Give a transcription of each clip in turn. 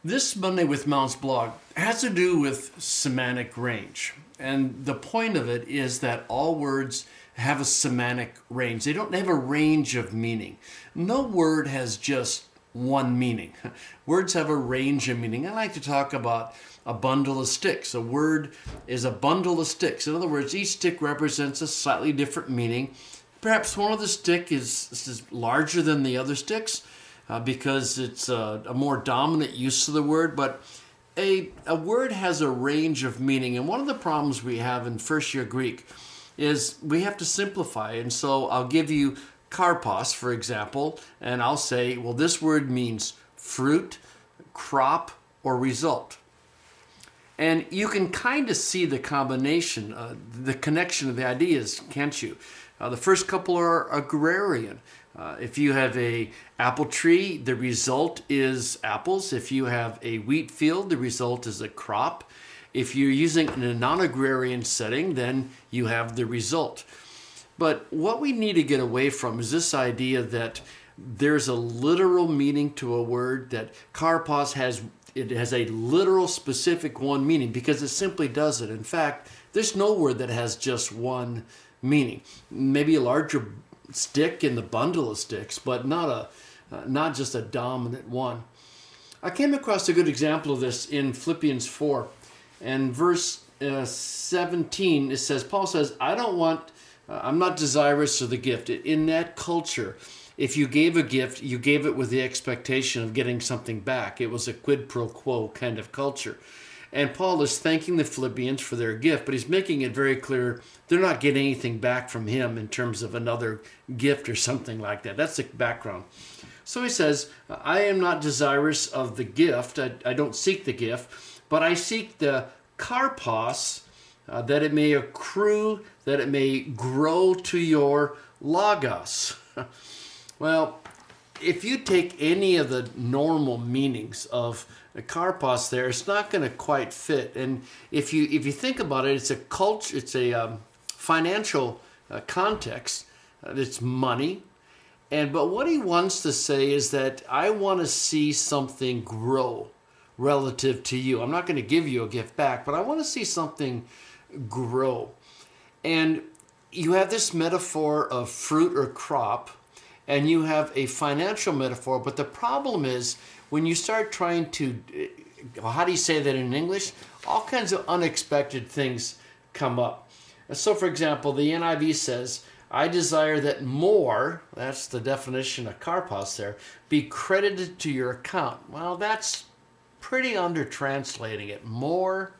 This Monday with Mounts blog has to do with semantic range. And the point of it is that all words have a semantic range. They don't have a range of meaning. No word has just one meaning. Words have a range of meaning. I like to talk about a bundle of sticks. A word is a bundle of sticks. In other words, each stick represents a slightly different meaning. Perhaps one of the stick is larger than the other sticks because it's a more dominant use of the word, but a word has a range of meaning. And one of the problems we have in first year Greek is we have to simplify. And so I'll give you karpos, for example, and I'll say, well, this word means fruit, crop, or result. And you can kind of see the combination, the connection of the ideas, can't you? The first couple are agrarian. If you have a apple tree, the result is apples. If you have a wheat field, the result is a crop. If you're using it in a non-agrarian setting, then you have the result. But what we need to get away from is this idea that there's a literal meaning to a word, that karpos has a literal specific one meaning, because it simply doesn't. In fact, there's no word that has just one meaning. Maybe a larger stick in the bundle of sticks, but not just a dominant one. I came across a good example of this in Philippians 4, and verse 17. It says, Paul says, I'm not desirous of the gift. In that culture, if you gave a gift, you gave it with the expectation of getting something back. It was a quid pro quo kind of culture. And Paul is thanking the Philippians for their gift, but he's making it very clear they're not getting anything back from him in terms of another gift or something like that. That's the background. So he says, I am not desirous of the gift. I don't seek the gift, but I seek the karpos, that it may accrue, that it may grow to your logos. Well, if you take any of the normal meanings of the karpos there, it's not going to quite fit. And if you think about it, it's a culture, it's a financial context. It's money. But what he wants to say is that I want to see something grow relative to you. I'm not going to give you a gift back, but I want to see something grow. And you have this metaphor of fruit or crop, and you have a financial metaphor, but the problem is when you start trying to, how do you say that in English? All kinds of unexpected things come up. So for example, the NIV says, I desire that more, that's the definition of karpos there, be credited to your account. Well, that's pretty under translating it. More?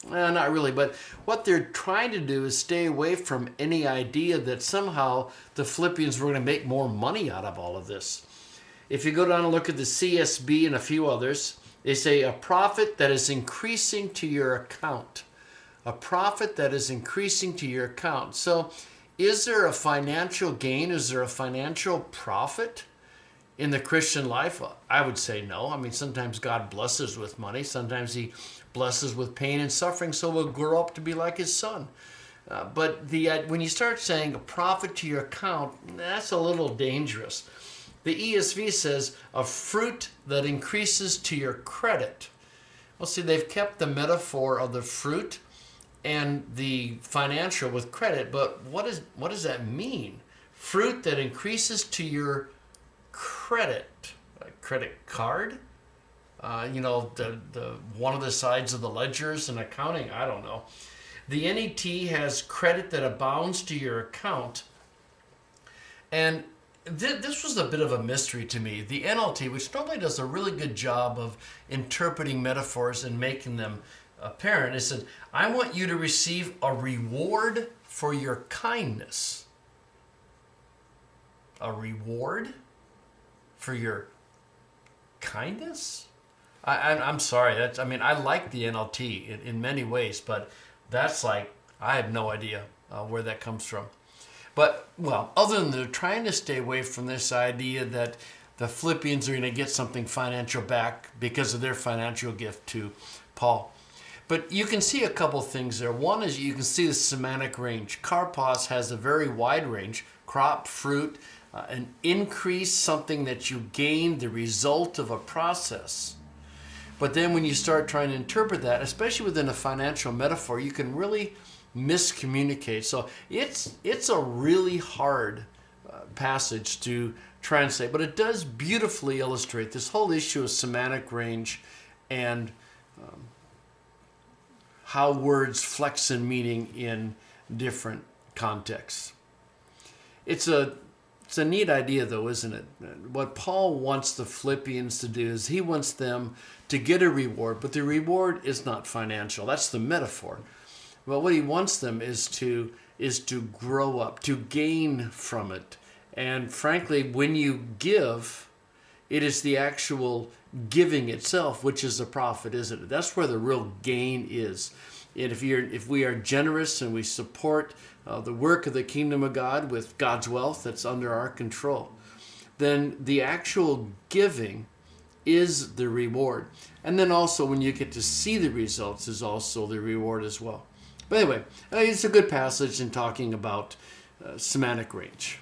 Not really, but what they're trying to do is stay away from any idea that somehow the Philippians were going to make more money out of all of this. If you go down and look at the CSB and a few others, they say a profit that is increasing to your account. A profit that is increasing to your account. So is there a financial gain? Is there a financial profit in the Christian life? I would say no. I mean, sometimes God blesses with money. Sometimes he blesses with pain and suffering, so we'll grow up to be like his son. But when you start saying a profit to your account, that's a little dangerous. The ESV says a fruit that increases to your credit. Well, see, they've kept the metaphor of the fruit and the financial with credit, but what does that mean? Fruit that increases to your credit. A credit card? The one of the sides of the ledgers and accounting, I don't know. The NET has credit that abounds to your account. And this was a bit of a mystery to me. The NLT, which normally does a really good job of interpreting metaphors and making them apparent, it said, I want you to receive a reward for your kindness. A reward for your kindness? I'm sorry. I like the NLT in many ways, but that's like, I have no idea where that comes from. But, well, other than they're trying to stay away from this idea that the Philippians are going to get something financial back because of their financial gift to Paul. But you can see a couple things there. One is you can see the semantic range. Karpos has a very wide range. Crop, fruit, an increase, something that you gain, the result of a process. But then when you start trying to interpret that, especially within a financial metaphor, you can really miscommunicate. So it's a really hard passage to translate, but it does beautifully illustrate this whole issue of semantic range and how words flex in meaning in different contexts. It's a neat idea, though, isn't it? What Paul wants the Philippians to do is he wants them to get a reward, but the reward is not financial. That's the metaphor. But what he wants them is to grow up, to gain from it. And frankly, when you give, it is the actual giving itself, which is the profit, isn't it? That's where the real gain is. And if we are generous and we support the work of the kingdom of God with God's wealth that's under our control, then the actual giving is the reward. And then also when you get to see the results is also the reward as well. But anyway, it's a good passage in talking about semantic range.